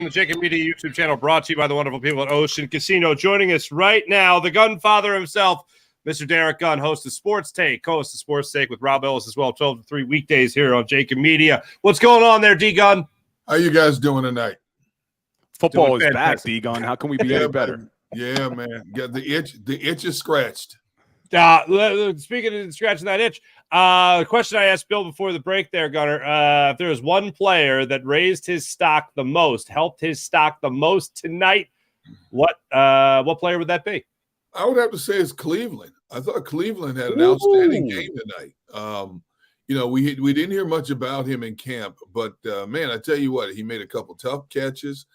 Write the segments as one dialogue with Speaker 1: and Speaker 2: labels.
Speaker 1: The JAKIB Media YouTube channel, brought to you by the wonderful people at Ocean Casino. Joining us right now, the Gunfather himself, Mr. Derrick Gunn, host of Sports Take, co-host of Sports Take with Rob Ellis as well, 12 to 3 weekdays here on JAKIB Media. What's going on there, D-Gun?
Speaker 2: How you guys doing tonight?
Speaker 3: Football is back, D-Gun. How can we be any better?
Speaker 2: Man. Yeah, man. Got the itch is scratched.
Speaker 1: Speaking of scratching that itch, the question I asked Bill before the break there, Gunner, if there was one player that raised his stock the most, helped his stock the most tonight, what player would that be?
Speaker 2: I would have to say it's Cleveland. I thought Cleveland had an outstanding game tonight. We didn't hear much about him in camp, but man, I tell you what, he made a couple tough catches,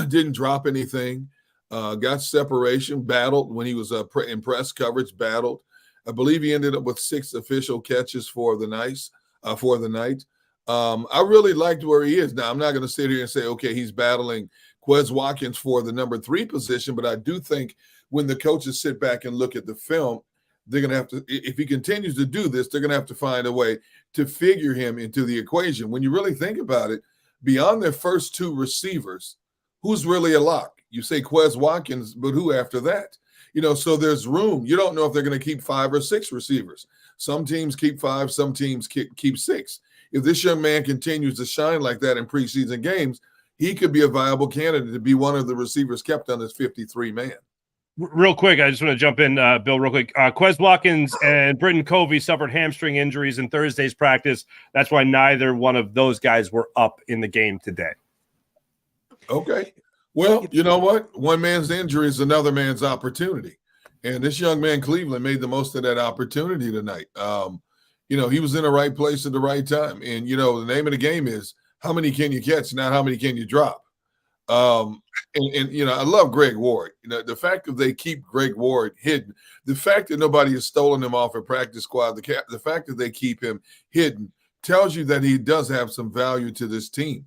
Speaker 2: didn't drop anything. Got separation, battled when he was in press coverage, battled. I believe he ended up with 6 official catches for the night. I really liked where he is. Now, I'm not going to sit here and say, okay, he's battling Quez Watkins for the number 3 position, but I do think when the coaches sit back and look at the film, they're going to have to, if he continues to do this, they're going to have to find a way to figure him into the equation. When you really think about it, beyond their first 2 receivers, who's really a lock? You say Quez Watkins, but who after that? So there's room. You don't know if they're going to keep 5 or 6 receivers. Some teams keep 5, some teams keep 6. If this young man continues to shine like that in preseason games, he could be a viable candidate to be one of the receivers kept on this 53-man.
Speaker 1: Real quick, I just want to jump in, Bill, real quick. Quez Watkins and Britton Covey suffered hamstring injuries in Thursday's practice. That's why neither one of those guys were up in the game today.
Speaker 2: Okay. Well, you know what? One man's injury is another man's opportunity. And this young man, Cleveland, made the most of that opportunity tonight. He was in the right place at the right time. And, the name of the game is how many can you catch, not how many can you drop. I love Greg Ward. The fact that they keep Greg Ward hidden, the fact that nobody has stolen him off a practice squad, the fact that they keep him hidden tells you that he does have some value to this team.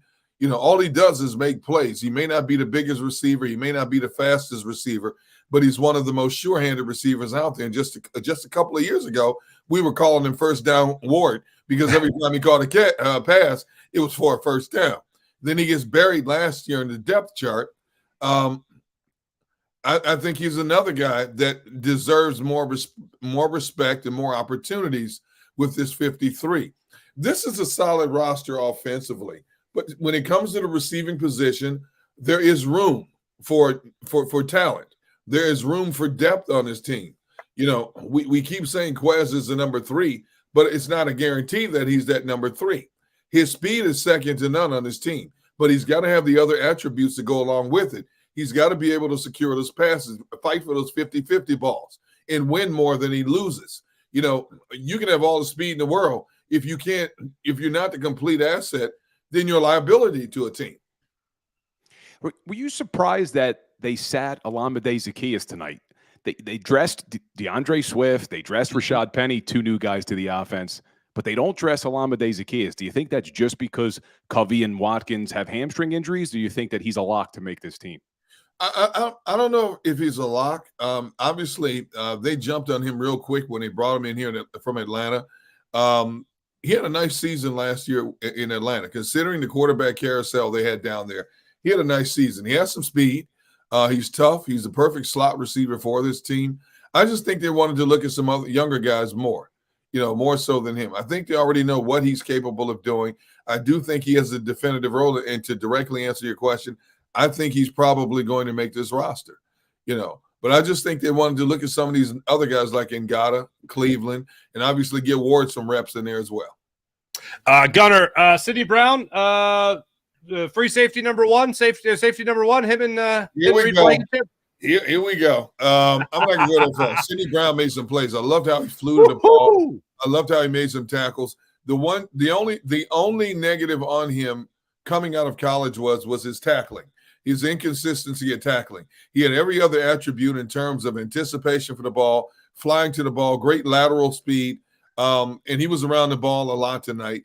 Speaker 2: All he does is make plays. He may not be the biggest receiver. He may not be the fastest receiver, but he's one of the most sure-handed receivers out there. And just a couple of years ago, we were calling him first down Ward because every time he caught a pass, it was for a first down. Then he gets buried last year in the depth chart. I think he's another guy that deserves more respect and more opportunities with this 53. This is a solid roster offensively. But when it comes to the receiving position, there is room for talent. There is room for depth on this team. We keep saying Quez is the number 3, but it's not a guarantee that he's that number 3. His speed is second to none on this team, but he's got to have the other attributes to go along with it. He's got to be able to secure those passes, fight for those 50-50 balls, and win more than he loses. You can have all the speed in the world. If you're not the complete asset, then you're a liability to a team.
Speaker 3: Were you surprised that they sat Olamide Zaccheaus tonight? They dressed DeAndre Swift, they dressed Rashad Penny, 2 new guys to the offense, but they don't dress Olamide Zaccheaus. Do you think that's just because Covey and Watkins have hamstring injuries? Do you think that he's a lock to make this team?
Speaker 2: I don't know if he's a lock. Obviously, they jumped on him real quick when they brought him in here from Atlanta. He had a nice season last year in Atlanta, considering the quarterback carousel they had down there. He had a nice season. He has some speed. He's tough. He's the perfect slot receiver for this team. I just think they wanted to look at some other younger guys more so than him. I think they already know what he's capable of doing. I do think he has a definitive role. And to directly answer your question, I think he's probably going to make this roster, But I just think they wanted to look at some of these other guys like Ngata, Cleveland, and obviously get Ward some reps in there as well.
Speaker 1: Gunner, Sidney Brown, free safety number 1, safety number 1, him and
Speaker 2: Here we go. I'm not going to go that far. Sidney Brown made some plays. I loved how he flew to the ball. I loved how he made some tackles. The only negative on him coming out of college was his tackling. His inconsistency at tackling. He had every other attribute in terms of anticipation for the ball, flying to the ball, great lateral speed, and he was around the ball a lot tonight.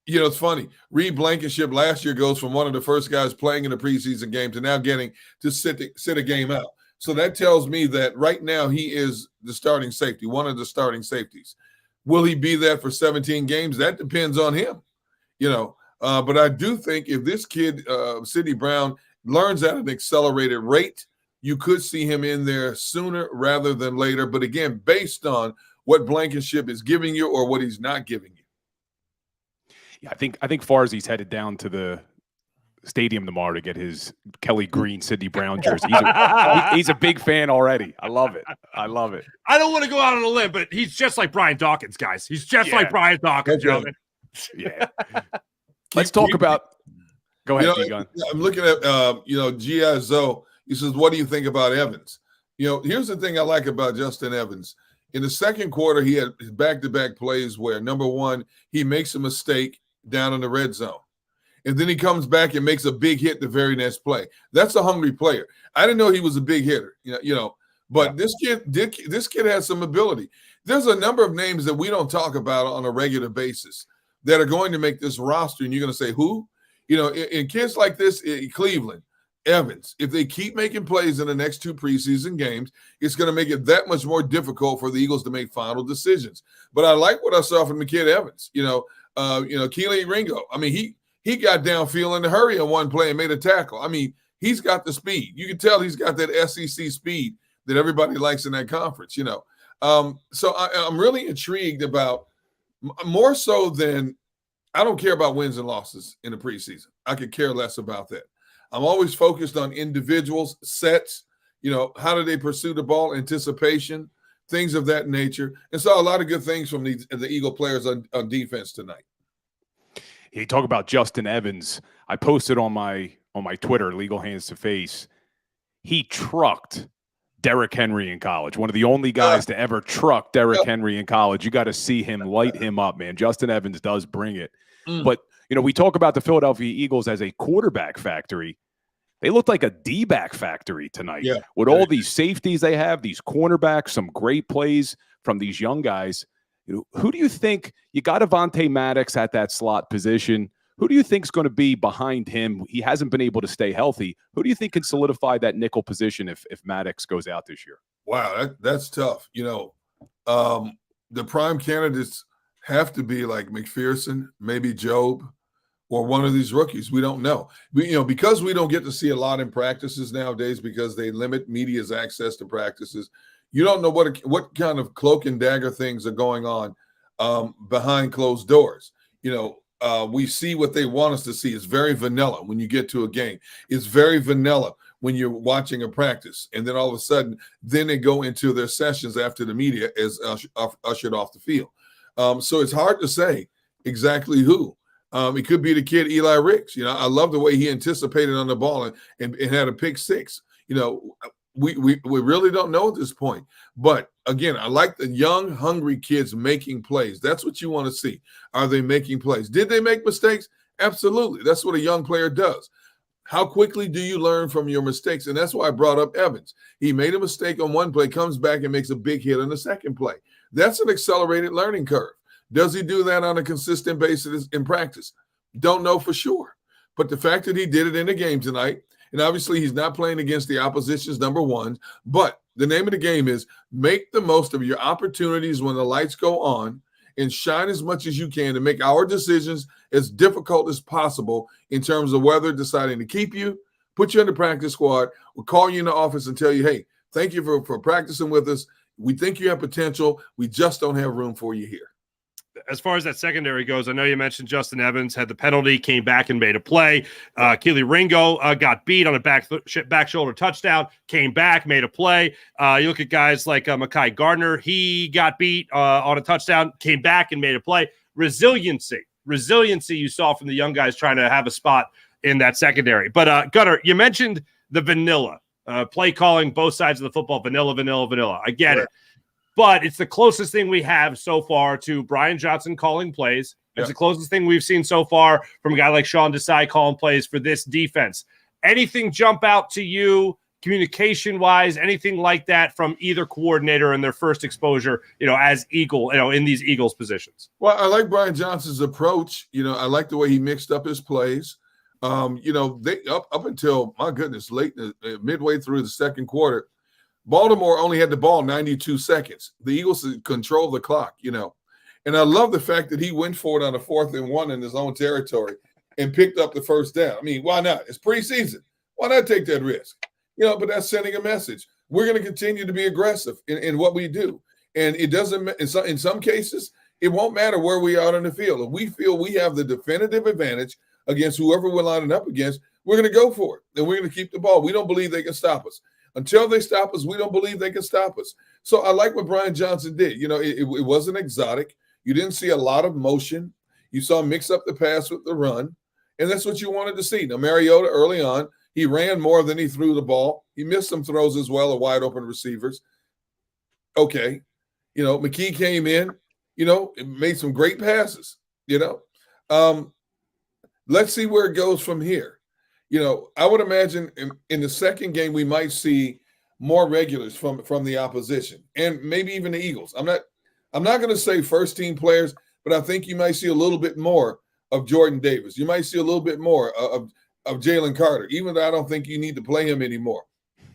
Speaker 2: It's funny. Reed Blankenship last year goes from one of the first guys playing in the preseason game to now getting to sit a game out. So that tells me that right now he is the starting safety, one of the starting safeties. Will he be that for 17 games? That depends on him. But I do think if this kid, Sidney Brown, learns at an accelerated rate, you could see him in there sooner rather than later. But again, based on what Blankenship is giving you or what he's not giving you.
Speaker 3: Yeah, I think Farzi's headed down to the stadium tomorrow to get his Kelly Green, Sidney Brown jersey. He's a big fan already. I love it. I
Speaker 1: don't want to go out on a limb, but he's just like Brian Dawkins, guys. He's just like Brian Dawkins, gentlemen.
Speaker 3: Yeah. Let's talk about. Go ahead, D-Gun.
Speaker 2: I'm looking at G.I. Zoe. He says, "What do you think about Evans?" Here's the thing I like about Justin Evans. In the second quarter, he had back-to-back plays where, number one, he makes a mistake down in the red zone. And then he comes back and makes a big hit the very next play. That's a hungry player. I didn't know he was a big hitter, but this kid has some ability. There's a number of names that we don't talk about on a regular basis that are going to make this roster, and you're going to say, who? In kids like this, Cleveland, Evans, if they keep making plays in the next 2 preseason games, it's going to make it that much more difficult for the Eagles to make final decisions. But I like what I saw from the kid Evans. Keely Ringo. I mean, he got downfield in a hurry on one play and made a tackle. I mean, he's got the speed. You can tell he's got that SEC speed that everybody likes in that conference. So I'm really intrigued about, more so than, I don't care about wins and losses in the preseason. I could care less about that. I'm always focused on individuals, sets, how do they pursue the ball, anticipation, things of that nature. And saw a lot of good things from the Eagle players on defense tonight.
Speaker 3: You talk about Justin Evans. I posted on my Twitter, Legal Hands to Face. He trucked Derrick Henry in college. One of the only guys to ever truck Derrick Henry in college. You got to see him light him up, man. Justin Evans does bring it. But, we talk about the Philadelphia Eagles as a quarterback factory. They looked like a D-back factory tonight. Yeah. With all these safeties they have, these cornerbacks, some great plays from these young guys. Who do you think, you got Avonte Maddox at that slot position? Who do you think is going to be behind him? He hasn't been able to stay healthy. Who do you think can solidify that nickel position if Maddox goes out this year?
Speaker 2: Wow, that's tough. The prime candidates have to be like McPherson, maybe Job, or one of these rookies. We don't know. Because we don't get to see a lot in practices nowadays because they limit media's access to practices. You don't know what kind of cloak and dagger things are going on behind closed doors. We see what they want us to see. It's very vanilla when you get to a game. It's very vanilla when you're watching a practice. And then all of a sudden, then they go into their sessions after the media is ushered off the field. So it's hard to say exactly who. It could be the kid Eli Ricks. I love the way he anticipated on the ball and had a pick six. We really don't know at this point. But again, I like the young, hungry kids making plays. That's what you want to see. Are they making plays? Did they make mistakes? Absolutely. That's what a young player does. How quickly do you learn from your mistakes? And that's why I brought up Evans. He made a mistake on one play, comes back and makes a big hit on the second play. That's an accelerated learning curve. Does he do that on a consistent basis in practice? Don't know for sure. But the fact that he did it in the game tonight, and obviously he's not playing against the opposition's number ones, but the name of the game is make the most of your opportunities when the lights go on and shine as much as you can to make our decisions as difficult as possible in terms of whether deciding to keep you, put you in the practice squad, or call you in the office and tell you, hey, thank you for practicing with us. We think you have potential. We just don't have room for you here.
Speaker 1: As far as that secondary goes, I know you mentioned Justin Evans had the penalty, came back and made a play. Keely Ringo got beat on a back shoulder touchdown, came back, made a play. You look at guys like Mekhi Gardner, he got beat on a touchdown, came back and made a play. Resiliency you saw from the young guys trying to have a spot in that secondary. But Gunnar, you mentioned the vanilla play calling, both sides of the football, vanilla. I get it. But it's the closest thing we have so far to Brian Johnson calling plays. It's the closest thing we've seen so far from a guy like Sean Desai calling plays for this defense. Anything jump out to you communication-wise, anything like that from either coordinator in their first exposure, as Eagle, in these Eagles positions?
Speaker 2: Well, I like Brian Johnson's approach. I like the way he mixed up his plays. They up until, my goodness, late midway through the second quarter, Baltimore only had the ball 92 seconds. The Eagles control the clock, And I love the fact that he went for it on a 4th and 1 in his own territory. and picked up the first down. I mean, why not? It's preseason. Why not take that risk? But that's sending a message. We're going to continue to be aggressive in what we do. And it doesn't, in some cases, it won't matter where we are on the field. If we feel we have the definitive advantage against whoever we're lining up against, we're going to go for it. And we're going to keep the ball. We don't believe they can stop us. Until they stop us, we don't believe they can stop us. So I like what Brian Johnson did. It wasn't exotic. You didn't see a lot of motion. You saw him mix up the pass with the run. And that's what you wanted to see. Now, Mariota early on, he ran more than he threw the ball. He missed some throws as well, of wide open receivers. Okay. McKee came in, made some great passes, Let's see where it goes from here. I would imagine in the second game, we might see more regulars from the opposition and maybe even the Eagles. I'm not going to say first team players, but I think you might see a little bit more of Jordan Davis. You might see a little bit more of Jalen Carter, even though I don't think you need to play him anymore.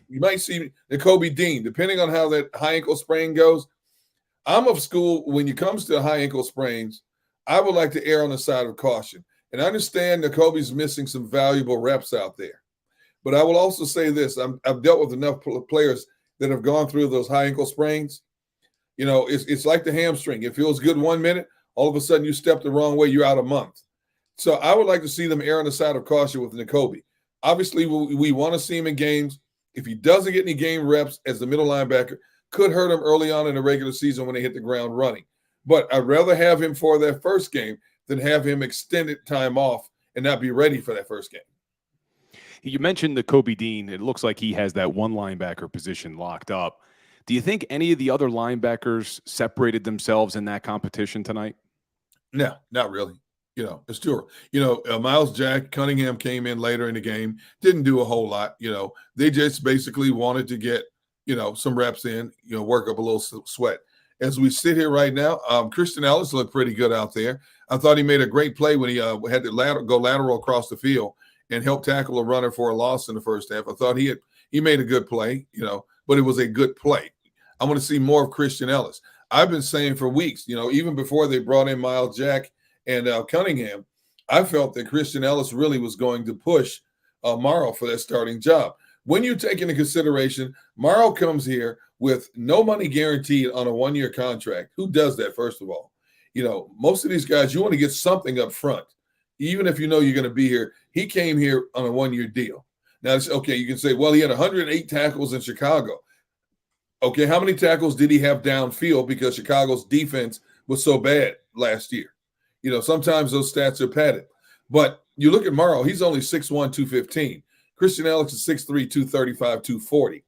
Speaker 2: You might see Nakobe Dean, depending on how that high ankle sprain goes. I'm of school when it comes to high ankle sprains, I would like to err on the side of caution. And I understand Nakobe's missing some valuable reps out there. But I will also say this. I've dealt with enough players that have gone through those high ankle sprains. It's like the hamstring. It feels good 1 minute. All of a sudden you step the wrong way, you're out a month. So I would like to see them err on the side of caution with Nakobe. Obviously, we want to see him in games. If he doesn't get any game reps as the middle linebacker, could hurt him early on in the regular season when they hit the ground running. But I'd rather have him for that first game than have him extended time off and not be ready for that first game.
Speaker 3: You mentioned Nakobe Dean. It looks like he has that one linebacker position locked up. Do you think any of the other linebackers separated themselves in that competition tonight?
Speaker 2: No, not really. It's true. Miles Jack Cunningham came in later in the game, didn't do a whole lot. They just basically wanted to get, some reps in, work up a little sweat. As we sit here right now, Christian Ellis looked pretty good out there. I thought he made a great play when he had to go lateral across the field and help tackle a runner for a loss in the first half. I thought he made a good play, but it was a good play. I want to see more of Christian Ellis. I've been saying for weeks, even before they brought in Miles Jack and Cunningham, I felt that Christian Ellis really was going to push Morrow for that starting job. When you take into consideration, Morrow comes here with no money guaranteed on a 1-year contract. Who does that, first of all? Most of these guys, you want to get something up front, even if you're going to be here. He came here on a 1-year deal. Now, it's okay, you can say, well, he had 108 tackles in Chicago. Okay, how many tackles did he have downfield because Chicago's defense was so bad last year? Sometimes those stats are padded. But you look at Morrow, he's only 6'1", 215. Christian Ellis is 6'3", 235, 240.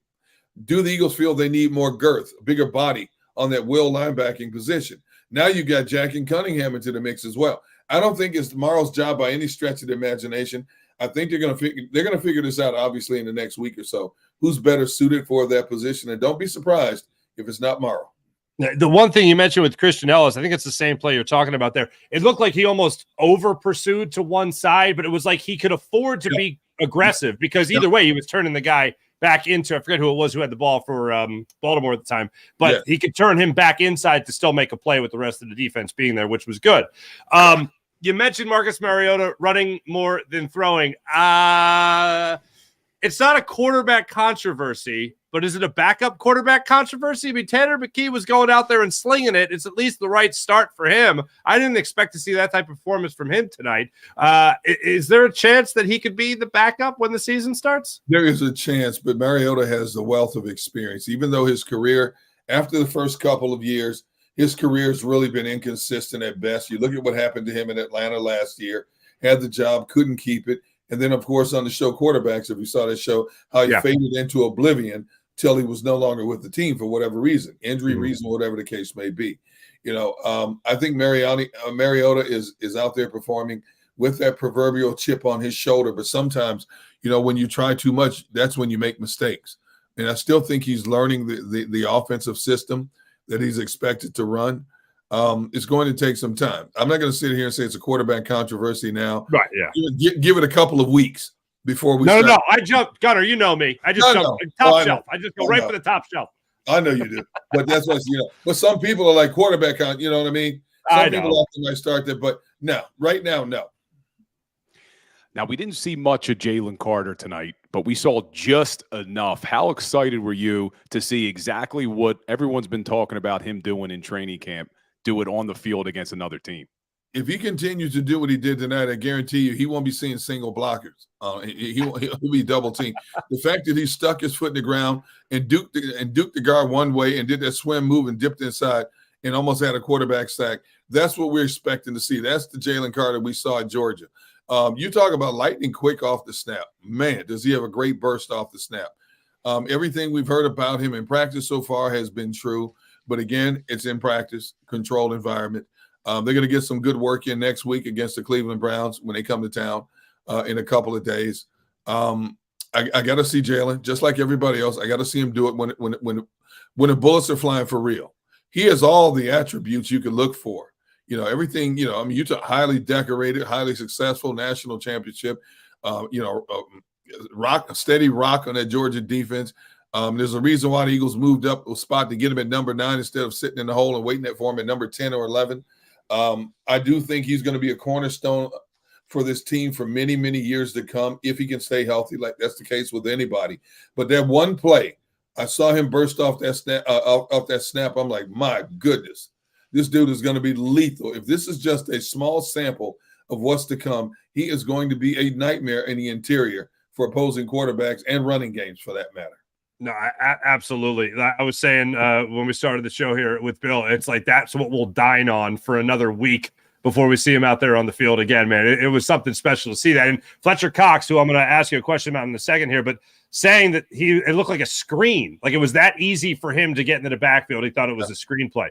Speaker 2: Do the Eagles feel they need more girth, a bigger body on that will linebacking position? Now you got Jack and Cunningham into the mix as well. I don't think it's Morrow's job by any stretch of the imagination. I think they're going to figure this out, obviously, in the next week or so. Who's better suited for that position? And don't be surprised if it's not Morrow.
Speaker 1: The one thing you mentioned with Christian Ellis, I think it's the same play you're talking about there. It looked like he almost over-pursued to one side, but it was like he could afford to be aggressive because either way he was turning the guy back into, I forget who it was who had the ball for Baltimore at the time, but he could turn him back inside to still make a play with the rest of the defense being there, which was good. You mentioned Marcus Mariota running more than throwing. It's not a quarterback controversy, but is it a backup quarterback controversy? I mean, Tanner McKee was going out there and slinging it. It's at least the right start for him. I didn't expect to see that type of performance from him tonight. Is there a chance that he could be the backup when the season starts?
Speaker 2: There is a chance, but Mariota has the wealth of experience. Even though his career, after the first couple of years, his career has really been inconsistent at best. You look at what happened to him in Atlanta last year, had the job, couldn't keep it. And then, of course, on the show Quarterbacks, if you saw that show, how he faded into oblivion till he was no longer with the team for whatever reason, injury reason, whatever the case may be. I think Mariota is out there performing with that proverbial chip on his shoulder. But sometimes, when you try too much, that's when you make mistakes. And I still think he's learning the offensive system that he's expected to run. It's going to take some time. I'm not going to sit here and say it's a quarterback controversy now.
Speaker 1: Right, yeah.
Speaker 2: Give it a couple of weeks before we
Speaker 1: No, I jumped. Gunner, you know me. I just jump top shelf. I just go right for the top shelf.
Speaker 2: I know you do. But that's what, But some people are like quarterback, you know what I mean? Some people might start there, but no, right now, no.
Speaker 3: Now, we didn't see much of Jalen Carter tonight, but we saw just enough. How excited were you to see exactly what everyone's been talking about him doing in training camp, do it on the field against another team?
Speaker 2: If he continues to do what he did tonight, I guarantee you he won't be seeing single blockers. He'll be double teamed. The fact that he stuck his foot in the ground and duked the guard one way and did that swim move and dipped inside and almost had a quarterback sack, that's what we're expecting to see. That's the Jalen Carter we saw at Georgia. You talk about lightning quick off the snap. Man, does he have a great burst off the snap. Everything we've heard about him in practice so far has been true. But again, it's in practice, controlled environment. They're going to get some good work in next week against the Cleveland Browns when they come to town in a couple of days. I got to see Jalen, just like everybody else. I got to see him do it when the bullets are flying for real. He has all the attributes you could look for. Everything, you took highly decorated, highly successful national championship, steady rock on that Georgia defense. There's a reason why the Eagles moved up a spot to get him at number 9 instead of sitting in the hole and waiting for him at number 10 or 11. I do think he's going to be a cornerstone for this team for many, many years to come if he can stay healthy, like that's the case with anybody. But that one play, I saw him burst off that snap. I'm like, my goodness, this dude is going to be lethal. If this is just a small sample of what's to come, he is going to be a nightmare in the interior for opposing quarterbacks and running games for that matter.
Speaker 1: No, absolutely. I was saying when we started the show here with Bill, it's like that's what we'll dine on for another week before we see him out there on the field again, man. It was something special to see that. And Fletcher Cox, who I'm going to ask you a question about in a second here, but saying that it looked like a screen, like it was that easy for him to get into the backfield. He thought it was a screenplay.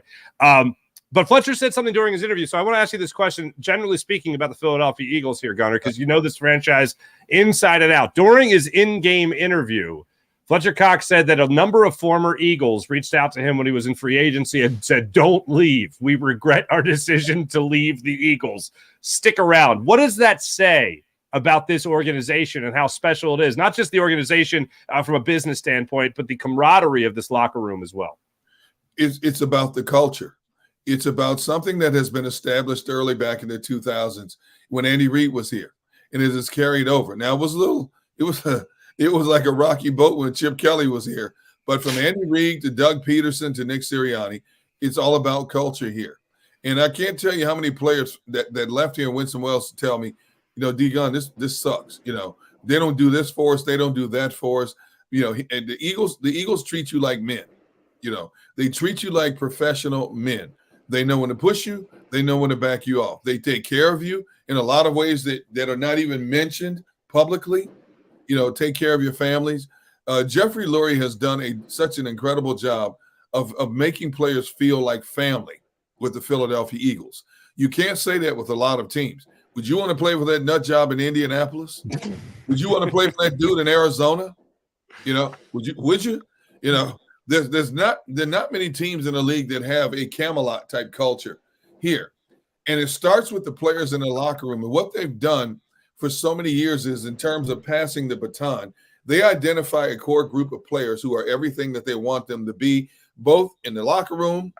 Speaker 1: But Fletcher said something during his interview. So I want to ask you this question, generally speaking, about the Philadelphia Eagles here, Gunner, because you know this franchise inside and out. During his in-game interview, Fletcher Cox said that a number of former Eagles reached out to him when he was in free agency and said, "Don't leave. We regret our decision to leave the Eagles. Stick around." What does that say about this organization and how special it is? Not just the organization from a business standpoint, but the camaraderie of this locker room as well.
Speaker 2: It's about the culture. It's about something that has been established early back in the 2000s when Andy Reid was here, and it has carried over. Now, it was like a rocky boat when Chip Kelly was here. But from Andy Reid to Doug Peterson to Nick Sirianni, it's all about culture here. And I can't tell you how many players that left here and went somewhere else to tell me, D. Gunn, this sucks. They don't do this for us. They don't do that for us. And the Eagles treat you like men. They treat you like professional men. They know when to push you. They know when to back you off. They take care of you in a lot of ways that are not even mentioned publicly. Take care of your families. Jeffrey Lurie has done such an incredible job of making players feel like family with the Philadelphia Eagles. You can't say that with a lot of teams. Would you want to play for that nut job in Indianapolis? Would you want to play for that dude in Arizona? Would you? There are not many teams in the league that have a Camelot type culture here. And it starts with the players in the locker room. And what they've done for so many years is, in terms of passing the baton, they identify a core group of players who are everything that they want them to be, both in the locker room,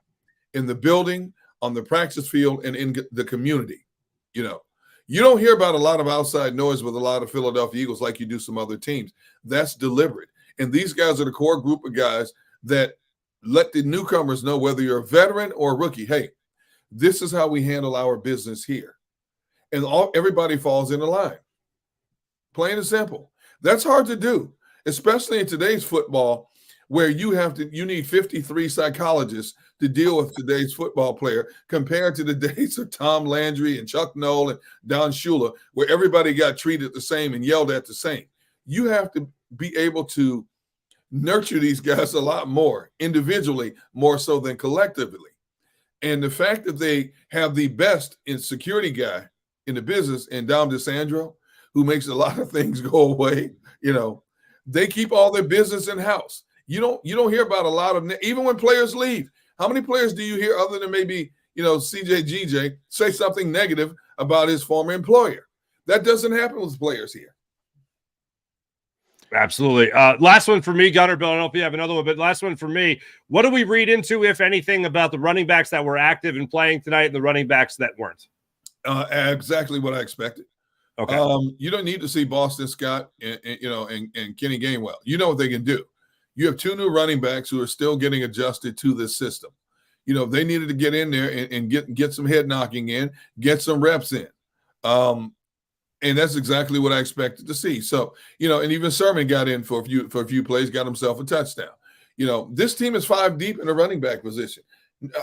Speaker 2: in the building, on the practice field, and in the community. You don't hear about a lot of outside noise with a lot of Philadelphia Eagles like you do some other teams. That's deliberate. And these guys are the core group of guys that let the newcomers know, whether you're a veteran or a rookie, hey, this is how we handle our business here. And everybody falls in the line. Plain and simple. That's hard to do, especially in today's football, where you need 53 psychologists to deal with today's football player compared to the days of Tom Landry and Chuck Noll and Don Shula, where everybody got treated the same and yelled at the same. You have to be able to nurture these guys a lot more individually, more so than collectively. And the fact that they have the best in security guy in the business, and Dom DeSandro, who makes a lot of things go away, they keep all their business in house. You don't hear about a lot of, even when players leave. How many players do you hear, other than maybe CJ GJ, say something negative about his former employer? That doesn't happen with players here.
Speaker 1: Absolutely. Last one for me, Gunner. Bill, I don't know if you have another one, but last one for me. What do we read into, if anything, about the running backs that were active and playing tonight and the running backs that weren't?
Speaker 2: Exactly what I expected.
Speaker 1: Okay.
Speaker 2: You don't need to see Boston Scott and Kenny Gainwell. You know what they can do. You have 2 new running backs who are still getting adjusted to this system. They needed to get in there and get some head knocking in, get some reps in. And that's exactly what I expected to see. So, and even Sermon got in for a few plays, got himself a touchdown. This team is 5 deep in the running back position.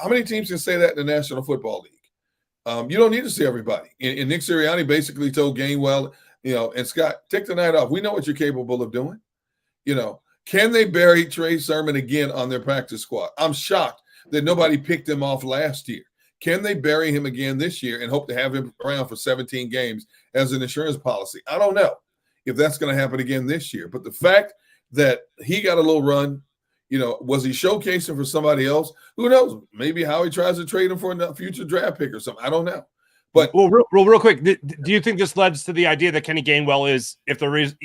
Speaker 2: How many teams can say that in the National Football League? You don't need to see everybody. And Nick Sirianni basically told Gainwell, and Scott, take the night off. We know what you're capable of doing. Can they bury Trey Sermon again on their practice squad? I'm shocked that nobody picked him off last year. Can they bury him again this year and hope to have him around for 17 games as an insurance policy? I don't know if that's going to happen again this year. But the fact that he got a little run, was he showcasing for somebody else? Who knows? Maybe Howie tries to trade him for a future draft pick or something. I don't know. But
Speaker 1: real quick, do you think this leads to the idea that Kenny Gainwell is, if there is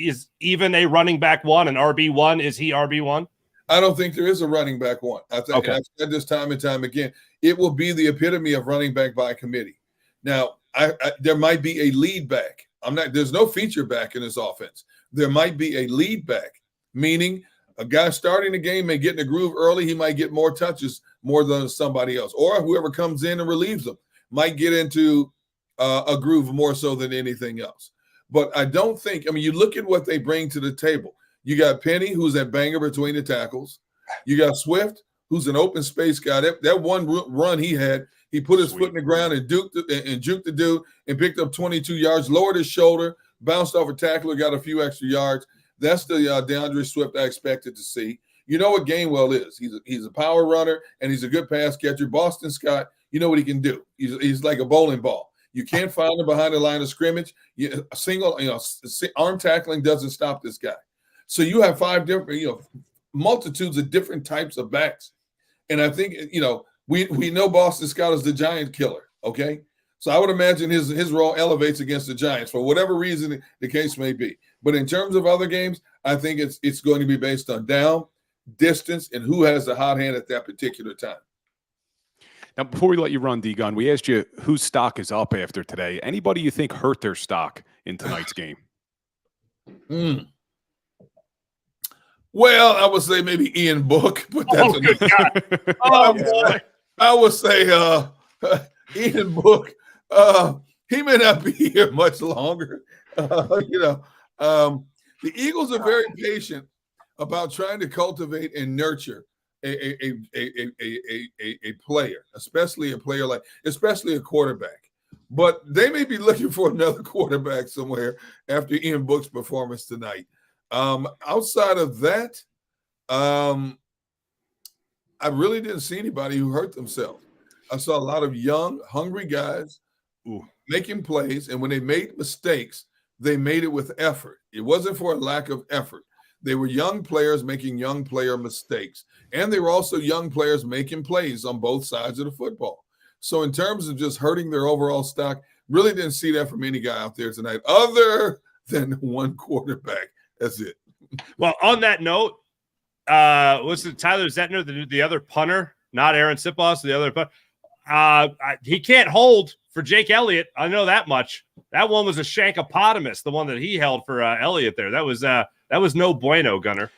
Speaker 1: even a running back 1, an RB1, is he RB1?
Speaker 2: I don't think there is a running back 1. I think I've said this time and time again. It will be the epitome of running back by committee. Now, there might be a lead back. There's no feature back in this offense. There might be a lead back, meaning a guy starting the game may get in the groove early. He might get more touches more than somebody else, or whoever comes in and relieves them might get into a groove more so than anything else. But I don't think, you look at what they bring to the table. You got Penny, who's that banger between the tackles. You got Swift, who's an open space guy. That one run he had, he put his foot in the ground and juked the dude and picked up 22 yards, lowered his shoulder, bounced off a tackler, got a few extra yards. That's the DeAndre Swift I expected to see. You know what Gainwell is. He's a power runner, and he's a good pass catcher. Boston Scott, you know what he can do. He's like a bowling ball. You can't find him behind the line of scrimmage. Arm tackling doesn't stop this guy. So you have 5 different, multitudes of different types of backs. And I think, we know Boston Scott is the giant killer, okay? So I would imagine his role elevates against the Giants for whatever reason the case may be. But in terms of other games, I think it's going to be based on down, distance, and who has the hot hand at that particular time.
Speaker 3: Now, before we let you run, D-Gun, we asked you whose stock is up after today. Anybody you think hurt their stock in tonight's game?
Speaker 2: Well, I would say maybe Ian Book, but that's
Speaker 1: good God.
Speaker 2: I would say Ian Book. He may not be here much longer. The Eagles are very patient about trying to cultivate and nurture a player, especially a quarterback. But they may be looking for another quarterback somewhere after Ian Book's performance tonight. Outside of that, I really didn't see anybody who hurt themselves. I saw a lot of young, hungry guys making plays, and when they made mistakes, they made it with effort. It wasn't for a lack of effort. They were young players making young player mistakes, and they were also young players making plays on both sides of the football. So in terms of just hurting their overall stock, really didn't see that from any guy out there tonight other than one quarterback. That's it.
Speaker 1: Well, on that note, was it Tyler Zettner, the other punter, not Aaron Sipos, the other punter? He can't hold for Jake Elliott. I know that much. That one was a shankopotamus, the one that he held for Elliott there. That was no bueno, Gunner.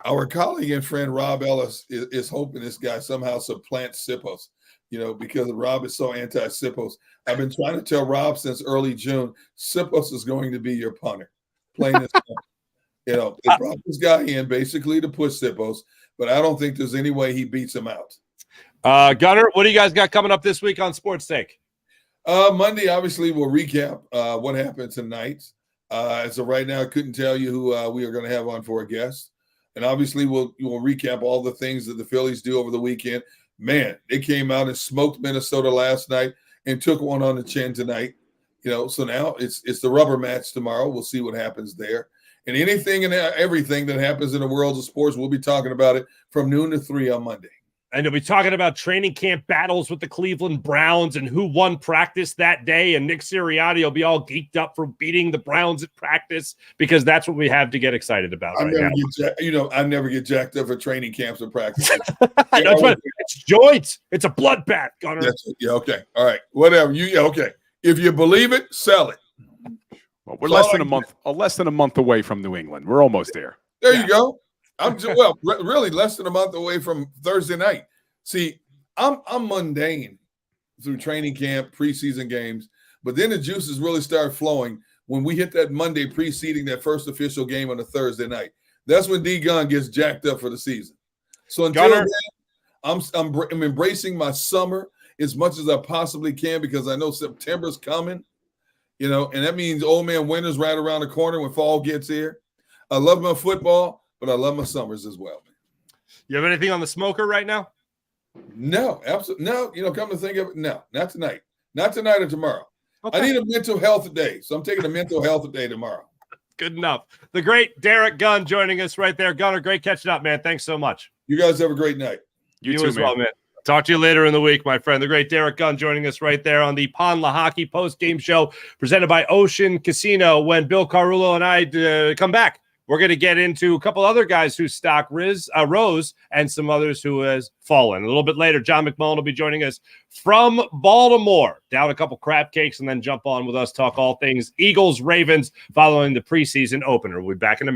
Speaker 2: Our colleague and friend Rob Ellis is hoping this guy somehow supplants Sipos, because Rob is so anti-Sipos. I've been trying to tell Rob since early June, Sipos is going to be your punter. Plain as they brought this guy in basically to push Sipos, but I don't think there's any way he beats him out.
Speaker 1: Gunner, what do you guys got coming up this week on Sports Take?
Speaker 2: Monday, obviously, we'll recap what happened tonight. As of right now, I couldn't tell you who we are going to have on for a guest. And obviously, we'll recap all the things that the Phillies do over the weekend. Man, they came out and smoked Minnesota last night and took one on the chin tonight. So now it's the rubber match tomorrow. We'll see what happens there. And anything and everything that happens in the world of sports, we'll be talking about it from noon to 3 on Monday.
Speaker 1: And we'll be talking about training camp battles with the Cleveland Browns and who won practice that day. And Nick Sirianni will be all geeked up for beating the Browns at practice because that's what we have to get excited about.
Speaker 2: I never get jacked up for training camps and practices.
Speaker 1: It's joints. It's a bloodbath, Gunner.
Speaker 2: Okay. All right. Whatever. Okay. If you believe it, sell it.
Speaker 3: Well, we're less than a month away from New England. We're almost there.
Speaker 2: There you go. Really less than a month away from Thursday night. See, I'm mundane through training camp, preseason games, but then the juices really start flowing when we hit that Monday preceding that first official game on a Thursday night. That's when D Gunn gets jacked up for the season. So until then, I'm embracing my summer as much as I possibly can because I know September's coming, and that means old man winter's right around the corner when fall gets here. I love my football, but I love my summers as well, man.
Speaker 1: You have anything on the smoker right now?
Speaker 2: No, absolutely. No, come to think of it, no, not tonight. Not tonight or tomorrow.
Speaker 1: Okay.
Speaker 2: I need a mental health day, so I'm taking a mental health day tomorrow.
Speaker 1: Good enough. The great Derrick Gunn joining us right there. Gunner, great catching up, man. Thanks so much.
Speaker 2: You guys have a great night.
Speaker 1: You too, as well, man. Talk to you later in the week, my friend. The great Derrick Gunn joining us right there on the Pond Lehocky Postgame Show presented by Ocean Casino. When Bill Carullo and I come back, we're going to get into a couple other guys whose stock rose and some others who has fallen. A little bit later, John McMullen will be joining us from Baltimore. Down a couple crab cakes and then jump on with us, talk all things Eagles, Ravens following the preseason opener. We'll be back in a minute.